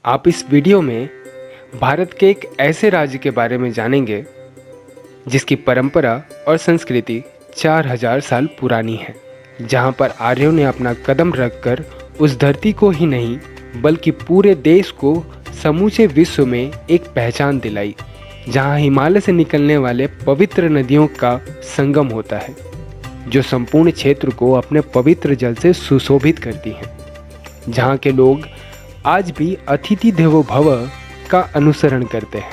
आप इस वीडियो में भारत के एक ऐसे राज्य के बारे में जानेंगे जिसकी परंपरा और संस्कृति 4000 साल पुरानी है, जहां पर आर्यों ने अपना कदम रखकर उस धरती को ही नहीं बल्कि पूरे देश को समूचे विश्व में एक पहचान दिलाई, जहां हिमालय से निकलने वाले पवित्र नदियों का संगम होता है जो संपूर्ण क्षेत्र को अपने पवित्र जल से सुशोभित करती हैं, जहां के लोग आज भी अतिथि देवो भव का अनुसरण करते हैं,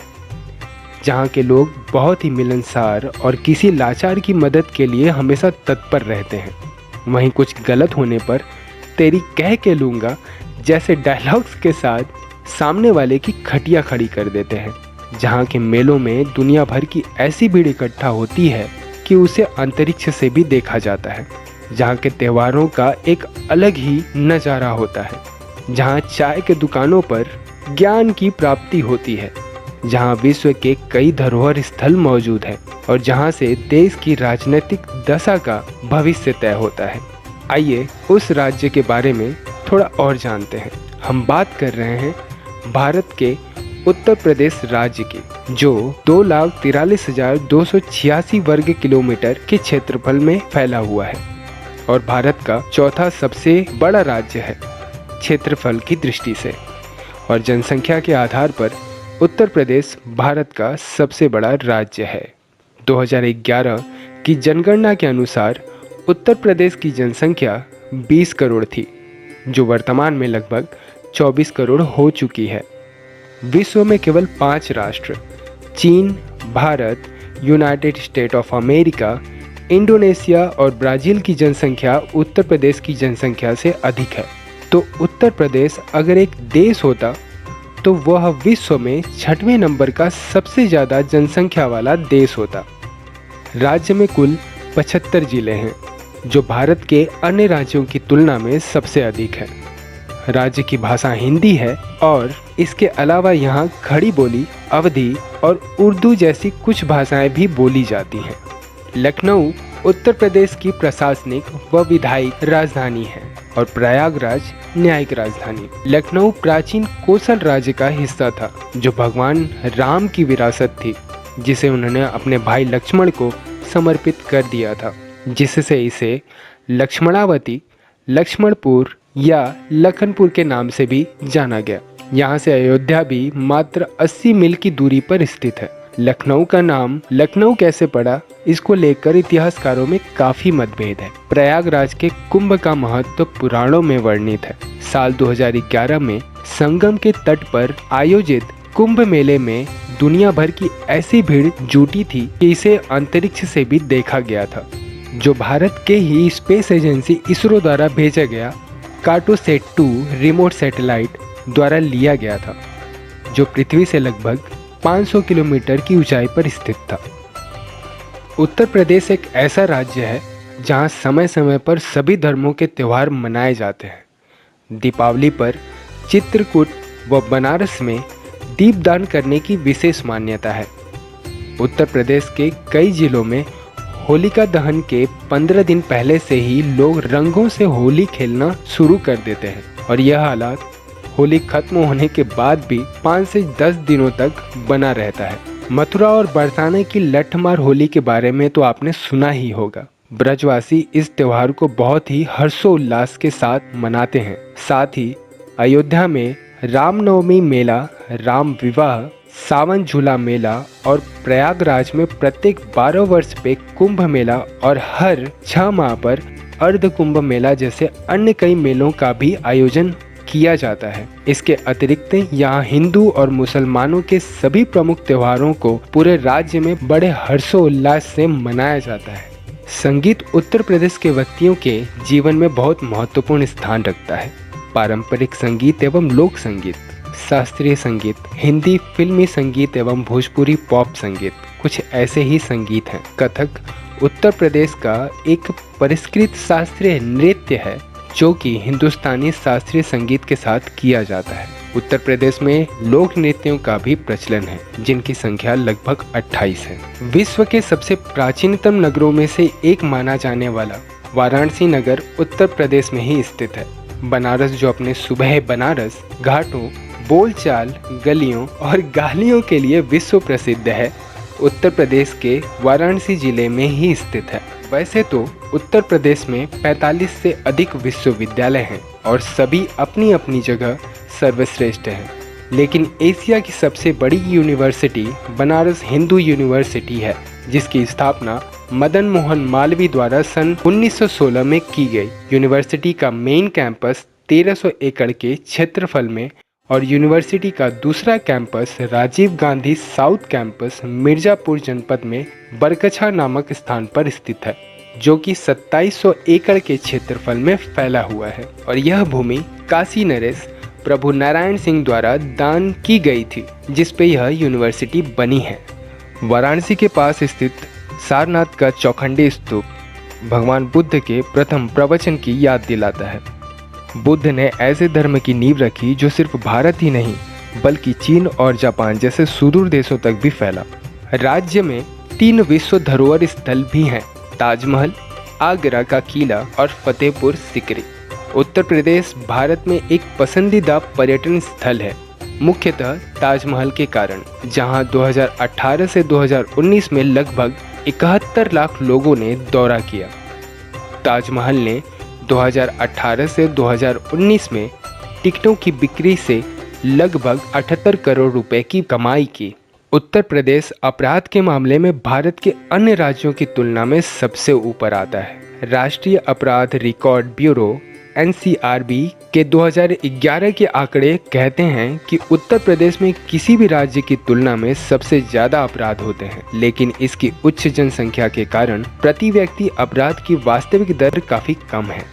जहां के लोग बहुत ही मिलनसार और किसी लाचार की मदद के लिए हमेशा तत्पर रहते हैं। वहीं कुछ गलत होने पर तेरी कह के लूँगा जैसे डायलॉग्स के साथ सामने वाले की खटिया खड़ी कर देते हैं, जहां के मेलों में दुनिया भर की ऐसी भीड़ इकट्ठा होती है कि उसे अंतरिक्ष से भी देखा जाता है, जहां के त्योहारों का एक अलग ही नज़ारा होता है, जहां चाय के दुकानों पर ज्ञान की प्राप्ति होती है, जहां विश्व के कई धरोहर स्थल मौजूद हैं और जहां से देश की राजनीतिक दशा का भविष्य तय होता है। आइए उस राज्य के बारे में थोड़ा और जानते हैं। हम बात कर रहे हैं भारत के उत्तर प्रदेश राज्य की, जो 2,43,286 वर्ग किलोमीटर के क्षेत्रफल में फैला हुआ है और भारत का चौथा सबसे बड़ा राज्य है क्षेत्रफल की दृष्टि से, और जनसंख्या के आधार पर उत्तर प्रदेश भारत का सबसे बड़ा राज्य है। 2011 की जनगणना के अनुसार उत्तर प्रदेश की जनसंख्या 20 करोड़ थी, जो वर्तमान में लगभग 24 करोड़ हो चुकी है। विश्व में केवल 5 राष्ट्र चीन, Bharat, United state of America, Indonesia और ब्राज़ील की जनसंख्या उत्तर प्रदेश की जनसंख्या से अधिक है। तो उत्तर प्रदेश अगर एक देश होता तो वह विश्व में 6वें नंबर का सबसे ज़्यादा जनसंख्या वाला देश होता। राज्य में कुल 75 जिले हैं, जो भारत के अन्य राज्यों की तुलना में सबसे अधिक है। राज्य की भाषा हिंदी है और इसके अलावा यहाँ खड़ी बोली, अवधी और उर्दू जैसी कुछ भाषाएं भी बोली जाती हैं। लखनऊ उत्तर प्रदेश की प्रशासनिक व विधायिक राजधानी है और प्रयागराज न्यायिक राजधानी। लखनऊ प्राचीन कोसल राज्य का हिस्सा था, जो भगवान राम की विरासत थी, जिसे उन्होंने अपने भाई लक्ष्मण को समर्पित कर दिया था, जिससे इसे लक्ष्मणावती, लक्ष्मणपुर या लखनपुर के नाम से भी जाना गया। यहाँ से अयोध्या भी मात्र 80 मील की दूरी पर स्थित है। लखनऊ का नाम लखनऊ कैसे पड़ा, इसको लेकर इतिहासकारों में काफी मतभेद है। प्रयागराज के कुंभ का महत्व पुराणों में वर्णित है। साल 2011 में संगम के तट पर आयोजित कुंभ मेले में दुनिया भर की ऐसी भीड़ जुटी थी कि इसे अंतरिक्ष से भी देखा गया था, जो भारत के ही स्पेस एजेंसी इसरो द्वारा भेजा गया कार्टोसैट 2 रिमोट सैटेलाइट द्वारा लिया गया था, जो पृथ्वी से लगभग 500 किलोमीटर की ऊंचाई पर स्थित था। उत्तर प्रदेश एक ऐसा राज्य है जहां समय समय पर सभी धर्मों के त्यौहार मनाए जाते हैं। दीपावली पर चित्रकूट व बनारस में दीपदान करने की विशेष मान्यता है। उत्तर प्रदेश के कई जिलों में होलिका दहन के 15 दिन पहले से ही लोग रंगों से होली खेलना शुरू कर देते हैं और यह हालात होली खत्म होने के बाद भी 5 से 10 दिनों तक बना रहता है। मथुरा और बरसाने की लठमार होली के बारे में तो आपने सुना ही होगा। ब्रजवासी इस त्योहार को बहुत ही हर्षोल्लास के साथ मनाते हैं। साथ ही अयोध्या में रामनवमी मेला, राम विवाह, सावन झूला मेला और प्रयागराज में प्रत्येक 12 वर्ष पे कुंभ मेला और हर 6 माह पर अर्ध कुंभ मेला जैसे अन्य कई मेलों का भी आयोजन किया जाता है। इसके अतिरिक्त यहाँ हिंदू और मुसलमानों के सभी प्रमुख त्योहारों को पूरे राज्य में बड़े हर्षोल्लास से मनाया जाता है। संगीत उत्तर प्रदेश के व्यक्तियों के जीवन में बहुत महत्वपूर्ण स्थान रखता है। पारंपरिक संगीत एवं लोक संगीत, शास्त्रीय संगीत, हिंदी फिल्मी संगीत एवं भोजपुरी पॉप संगीत कुछ ऐसे ही संगीत हैं। कथक उत्तर प्रदेश का एक परिष्कृत शास्त्रीय नृत्य है जो कि हिंदुस्तानी शास्त्रीय संगीत के साथ किया जाता है। उत्तर प्रदेश में लोक नृत्यों का भी प्रचलन है, जिनकी संख्या लगभग 28 है। विश्व के सबसे प्राचीनतम नगरों में से एक माना जाने वाला वाराणसी नगर उत्तर प्रदेश में ही स्थित है। बनारस, जो अपने सुबह बनारस घाटों, बोलचाल, गलियों और गालियों के लिए विश्व प्रसिद्ध है, उत्तर प्रदेश के वाराणसी जिले में ही स्थित है। वैसे तो उत्तर प्रदेश में 45 से अधिक विश्वविद्यालय हैं और सभी अपनी अपनी जगह सर्वश्रेष्ठ हैं, लेकिन एशिया की सबसे बड़ी यूनिवर्सिटी बनारस हिंदू यूनिवर्सिटी है, जिसकी स्थापना मदन मोहन मालवीय द्वारा सन 1916 में की गई। यूनिवर्सिटी का मेन कैंपस 1300 एकड़ के क्षेत्रफल में और यूनिवर्सिटी का दूसरा campus Rajiv Gandhi south campus Mirzapur जनपद में बरकछा नामक स्थान पर स्थित है, जो कि 2700 एकड़ के क्षेत्रफल में फैला हुआ है। और यह भूमि काशी नरेश प्रभु नारायण सिंह द्वारा दान की गई थी, जिस पे यह यूनिवर्सिटी बनी है। वाराणसी के पास स्थित सारनाथ का चौखंडी स्तूप भगवान बुद्ध के प्रथम प्रवचन की याद दिलाता है। बुद्ध ने ऐसे धर्म की नींव रखी जो सिर्फ भारत ही नहीं बल्कि चीन और जापान जैसे सुदूर देशों तक भी फैला। राज्य में 3 विश्व धरोहर स्थल भी हैं, ताजमहल, आगरा का किला और फतेहपुर सिकरी। उत्तर प्रदेश भारत में एक पसंदीदा पर्यटन स्थल है, मुख्यतः ताजमहल के कारण, जहां 2018 से 2019 में लगभग 71 लाख लोगों ने दौरा किया। ताजमहल ने 2018 से 2019 में टिकटों की बिक्री से लगभग 78 करोड़ रुपए की कमाई की। उत्तर प्रदेश अपराध के मामले में भारत के अन्य राज्यों की तुलना में सबसे ऊपर आता है। राष्ट्रीय अपराध रिकॉर्ड ब्यूरो NCRB के 2011 के आंकड़े कहते हैं कि उत्तर प्रदेश में किसी भी राज्य की तुलना में सबसे ज्यादा अपराध होते हैं, लेकिन इसकी उच्च जनसंख्या के कारण प्रति व्यक्ति अपराध की वास्तविक दर काफी कम है।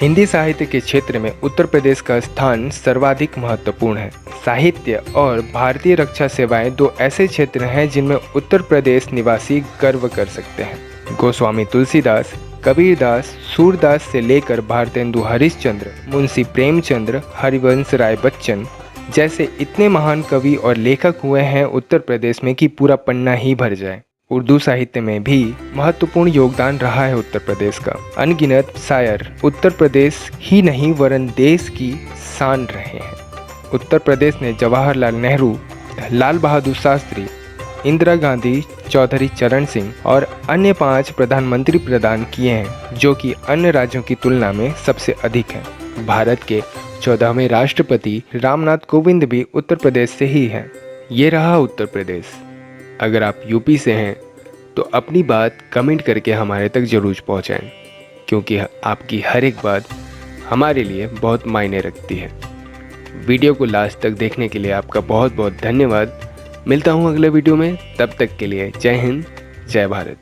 हिंदी साहित्य के क्षेत्र में उत्तर प्रदेश का स्थान सर्वाधिक महत्वपूर्ण है। साहित्य और भारतीय रक्षा सेवाएं 2 ऐसे क्षेत्र हैं जिनमें उत्तर प्रदेश निवासी गर्व कर सकते हैं। गोस्वामी तुलसीदास, कबीरदास, सूरदास से लेकर भारतेंदु हरिश्चंद्र, मुंशी प्रेमचंद्र, हरिवंश राय बच्चन जैसे इतने महान कवि और लेखक हुए हैं उत्तर प्रदेश में कि पूरा पन्ना ही भर जाए। उर्दू साहित्य में भी महत्वपूर्ण योगदान रहा है उत्तर प्रदेश का। अनगिनत शायर उत्तर प्रदेश ही नहीं वरन देश की शान रहे हैं। उत्तर प्रदेश ने जवाहरलाल नेहरू, लाल बहादुर शास्त्री, इंदिरा गांधी, चौधरी चरण सिंह और अन्य 5 प्रधानमंत्री प्रदान किए हैं, जो कि अन्य राज्यों की तुलना में सबसे अधिक हैं। भारत के 14वें राष्ट्रपति रामनाथ कोविंद भी उत्तर प्रदेश से ही हैं। ये रहा उत्तर प्रदेश। अगर आप यूपी से हैं तो अपनी बात कमेंट करके हमारे तक जरूर पहुंचाएं, क्योंकि आपकी हर एक बात हमारे लिए बहुत मायने रखती है। वीडियो को लास्ट तक देखने के लिए आपका बहुत बहुत धन्यवाद। मिलता हूँ अगले वीडियो में, तब तक के लिए जय हिंद, जय भारत।